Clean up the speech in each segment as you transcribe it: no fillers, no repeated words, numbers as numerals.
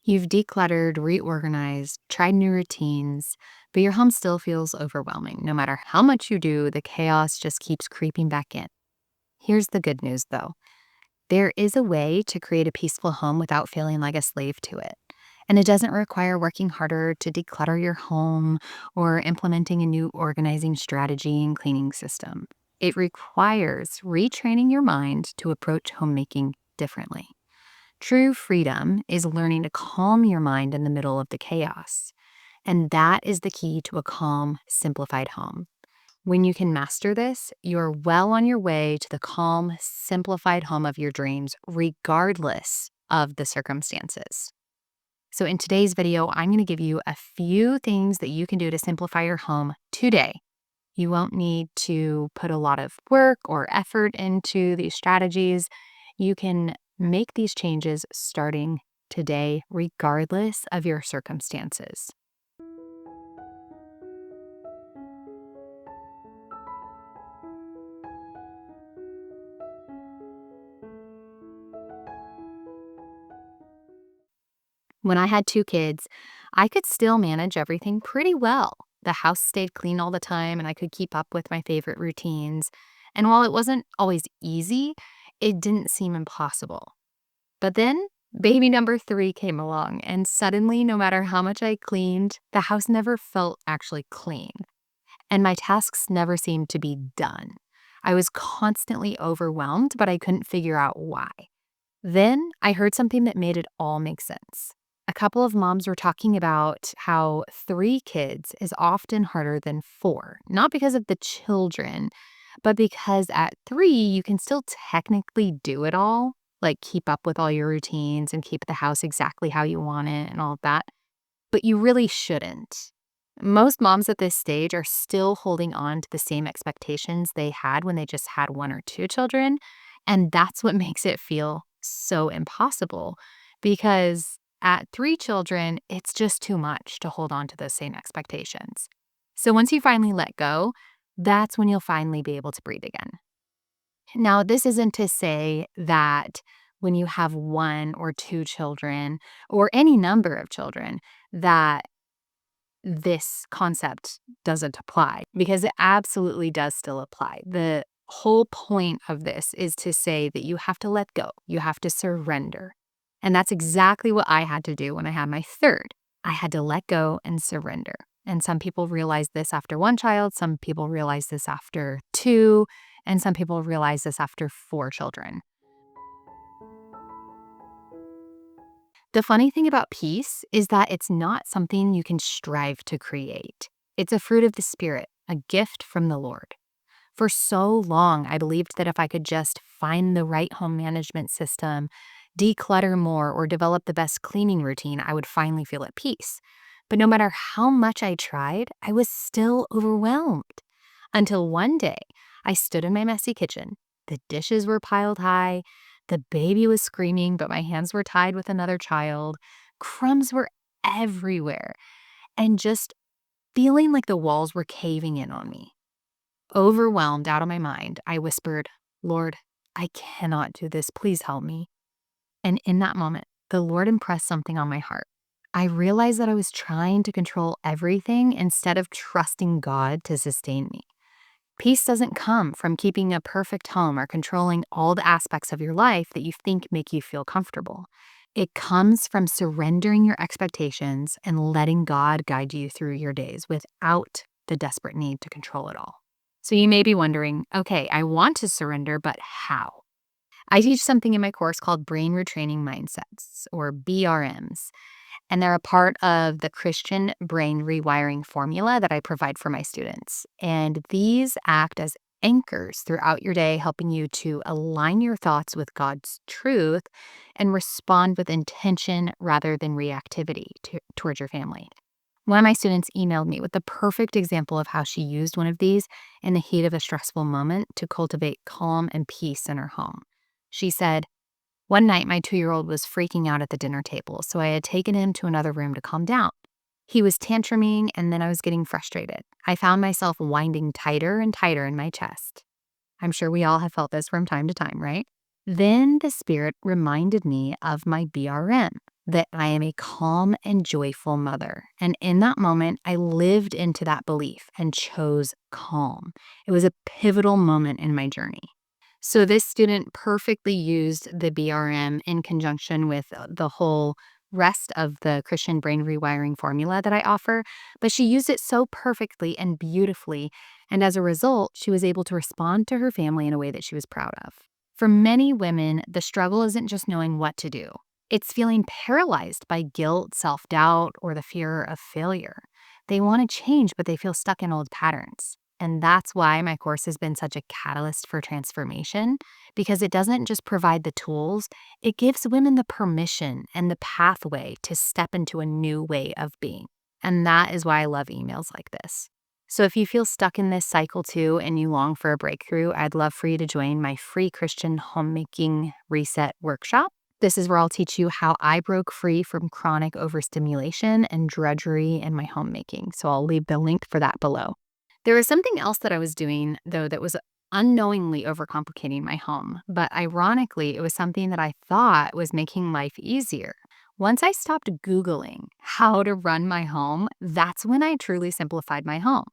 You've decluttered, reorganized, tried new routines, but your home still feels overwhelming. No matter how much you do, the chaos just keeps creeping back in. Here's the good news, though. There is a way to create a peaceful home without feeling like a slave to it. And it doesn't require working harder to declutter your home or implementing a new organizing strategy and cleaning system. It requires retraining your mind to approach homemaking differently. True freedom is learning to calm your mind in the middle of the chaos. And that is the key to a calm, simplified home. When you can master this, you're well on your way to the calm, simplified home of your dreams, regardless of the circumstances. So in today's video, I'm going to give you a few things that you can do to simplify your home today. You won't need to put a lot of work or effort into these strategies. You can make these changes starting today, regardless of your circumstances. When I had 2 kids, I could still manage everything pretty well. The house stayed clean all the time, and I could keep up with my favorite routines. And while it wasn't always easy, it didn't seem impossible. But then baby number 3 came along, and suddenly, no matter how much I cleaned, the house never felt actually clean. And my tasks never seemed to be done. I was constantly overwhelmed, but I couldn't figure out why. Then I heard something that made it all make sense. A couple of moms were talking about how 3 kids is often harder than 4, not because of the children, but because at 3, you can still technically do it all, like keep up with all your routines and keep the house exactly how you want it and all of that. But you really shouldn't. Most moms at this stage are still holding on to the same expectations they had when they just had 1 or 2 children. And that's what makes it feel so impossible, because at 3 children, it's just too much to hold on to those same expectations. So once you finally let go, that's when you'll finally be able to breathe again. Now, this isn't to say that when you have 1 or 2 children or any number of children that this concept doesn't apply, because it absolutely does still apply. The whole point of this is to say that you have to let go. You have to surrender. And that's exactly what I had to do when I had my 3rd. I had to let go and surrender. And some people realize this after 1 child, some people realize this after 2, and some people realize this after 4 children. The funny thing about peace is that it's not something you can strive to create. It's a fruit of the Spirit, a gift from the Lord. For so long, I believed that if I could just find the right home management system, declutter more, or develop the best cleaning routine, I would finally feel at peace. But no matter how much I tried, I was still overwhelmed. Until one day, I stood in my messy kitchen. The dishes were piled high. The baby was screaming, but my hands were tied with another child. Crumbs were everywhere. And just feeling like the walls were caving in on me. Overwhelmed, out of my mind, I whispered, "Lord, I cannot do this. Please help me." And in that moment, the Lord impressed something on my heart. I realized that I was trying to control everything instead of trusting God to sustain me. Peace doesn't come from keeping a perfect home or controlling all the aspects of your life that you think make you feel comfortable. It comes from surrendering your expectations and letting God guide you through your days without the desperate need to control it all. So you may be wondering, okay, I want to surrender, but how? I teach something in my course called Brain Retraining Mindsets, or BRMs. And they're a part of the Christian brain rewiring formula that I provide for my students. And these act as anchors throughout your day, helping you to align your thoughts with God's truth and respond with intention rather than reactivity towards your family. One of my students emailed me with the perfect example of how she used one of these in the heat of a stressful moment to cultivate calm and peace in her home. She said, "One night, my 2-year-old was freaking out at the dinner table, so I had taken him to another room to calm down. He was tantruming, and then I was getting frustrated. I found myself winding tighter and tighter in my chest." I'm sure we all have felt this from time to time, right? Then the Spirit reminded me of my BRM, that I am a calm and joyful mother. And in that moment, I lived into that belief and chose calm. It was a pivotal moment in my journey. So this student perfectly used the BRM in conjunction with the whole rest of the Christian brain rewiring formula that I offer, but she used it so perfectly and beautifully, and as a result, she was able to respond to her family in a way that she was proud of. For many women, the struggle isn't just knowing what to do. It's feeling paralyzed by guilt, self-doubt, or the fear of failure. They want to change, but they feel stuck in old patterns. And that's why my course has been such a catalyst for transformation, because it doesn't just provide the tools, it gives women the permission and the pathway to step into a new way of being. And that is why I love emails like this. So if you feel stuck in this cycle too and you long for a breakthrough, I'd love for you to join my free Christian homemaking reset workshop. This is where I'll teach you how I broke free from chronic overstimulation and drudgery in my homemaking. So I'll leave the link for that below. There was something else that I was doing, though, that was unknowingly overcomplicating my home. But ironically, it was something that I thought was making life easier. Once I stopped Googling how to run my home, that's when I truly simplified my home.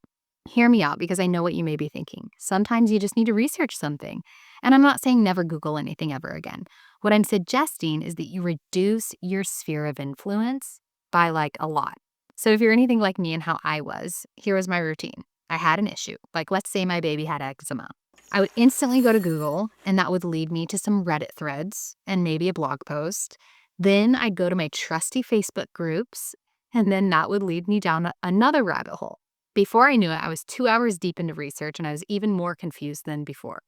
Hear me out, because I know what you may be thinking. Sometimes you just need to research something. And I'm not saying never Google anything ever again. What I'm suggesting is that you reduce your sphere of influence by like a lot. So if you're anything like me and how I was, here was my routine. I had an issue. Like, let's say my baby had eczema. I would instantly go to Google, and that would lead me to some Reddit threads and maybe a blog post. Then I'd go to my trusty Facebook groups, and then that would lead me down another rabbit hole. Before I knew it, I was 2 hours deep into research, and I was even more confused than before.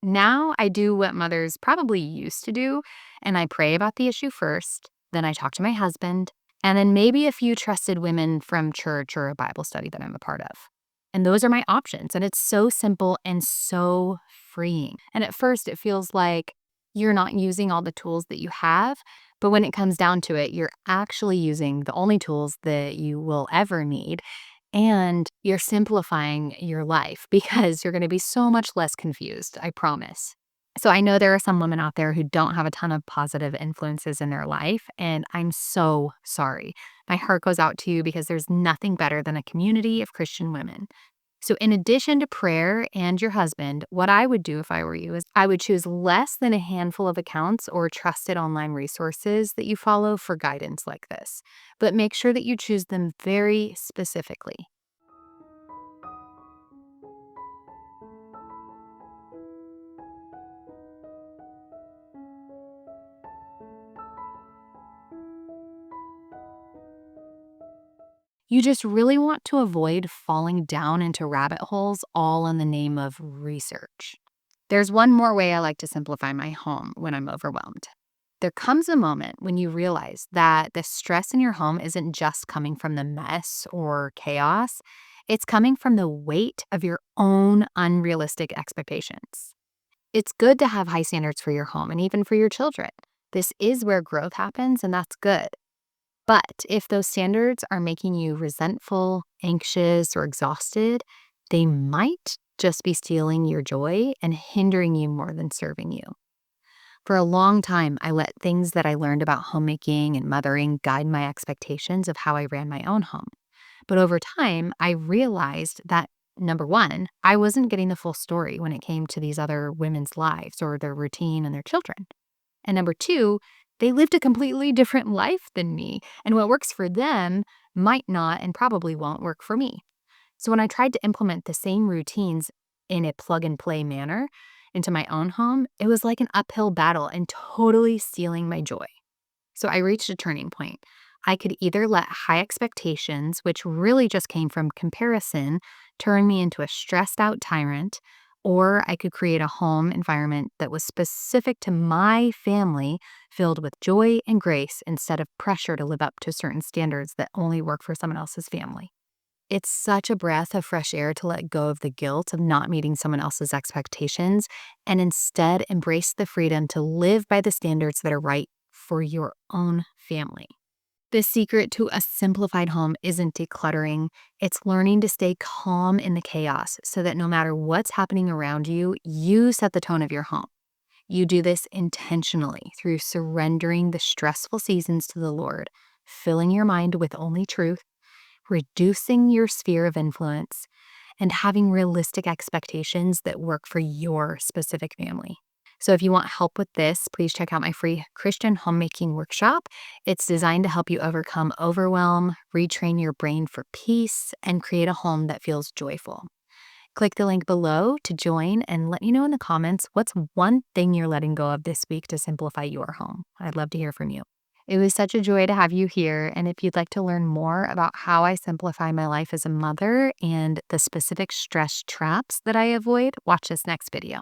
Now I do what mothers probably used to do, and I pray about the issue first, then I talk to my husband, and then maybe a few trusted women from church or a Bible study that I'm a part of. And those are my options, and it's so simple and so freeing. And at first, it feels like you're not using all the tools that you have, but when it comes down to it, you're actually using the only tools that you will ever need, and you're simplifying your life because you're going to be so much less confused, I promise. So I know there are some women out there who don't have a ton of positive influences in their life, and I'm so sorry. My heart goes out to you, because there's nothing better than a community of Christian women. So in addition to prayer and your husband, what I would do if I were you is I would choose less than a handful of accounts or trusted online resources that you follow for guidance like this. But make sure that you choose them very specifically. You just really want to avoid falling down into rabbit holes all in the name of research. There's one more way I like to simplify my home when I'm overwhelmed. There comes a moment when you realize that the stress in your home isn't just coming from the mess or chaos, it's coming from the weight of your own unrealistic expectations. It's good to have high standards for your home and even for your children. This is where growth happens, and that's good. But if those standards are making you resentful, anxious, or exhausted, they might just be stealing your joy and hindering you more than serving you. For a long time, I let things that I learned about homemaking and mothering guide my expectations of how I ran my own home. But over time, I realized that number one, I wasn't getting the full story when it came to these other women's lives or their routine and their children. And number two, they lived a completely different life than me, and what works for them might not and probably won't work for me. So when I tried to implement the same routines in a plug and play manner into my own home, it was like an uphill battle and totally stealing my joy. So I reached a turning point. I could either let high expectations, which really just came from comparison, turn me into a stressed out tyrant, or I could create a home environment that was specific to my family, filled with joy and grace instead of pressure to live up to certain standards that only work for someone else's family. It's such a breath of fresh air to let go of the guilt of not meeting someone else's expectations and instead embrace the freedom to live by the standards that are right for your own family. The secret to a simplified home isn't decluttering, it's learning to stay calm in the chaos so that no matter what's happening around you, you set the tone of your home. You do this intentionally through surrendering the stressful seasons to the Lord, filling your mind with only truth, reducing your sphere of influence, and having realistic expectations that work for your specific family. So if you want help with this, please check out my free Christian homemaking workshop. It's designed to help you overcome overwhelm, retrain your brain for peace, and create a home that feels joyful. Click the link below to join and let me know in the comments what's one thing you're letting go of this week to simplify your home. I'd love to hear from you. It was such a joy to have you here. And if you'd like to learn more about how I simplify my life as a mother and the specific stress traps that I avoid, watch this next video.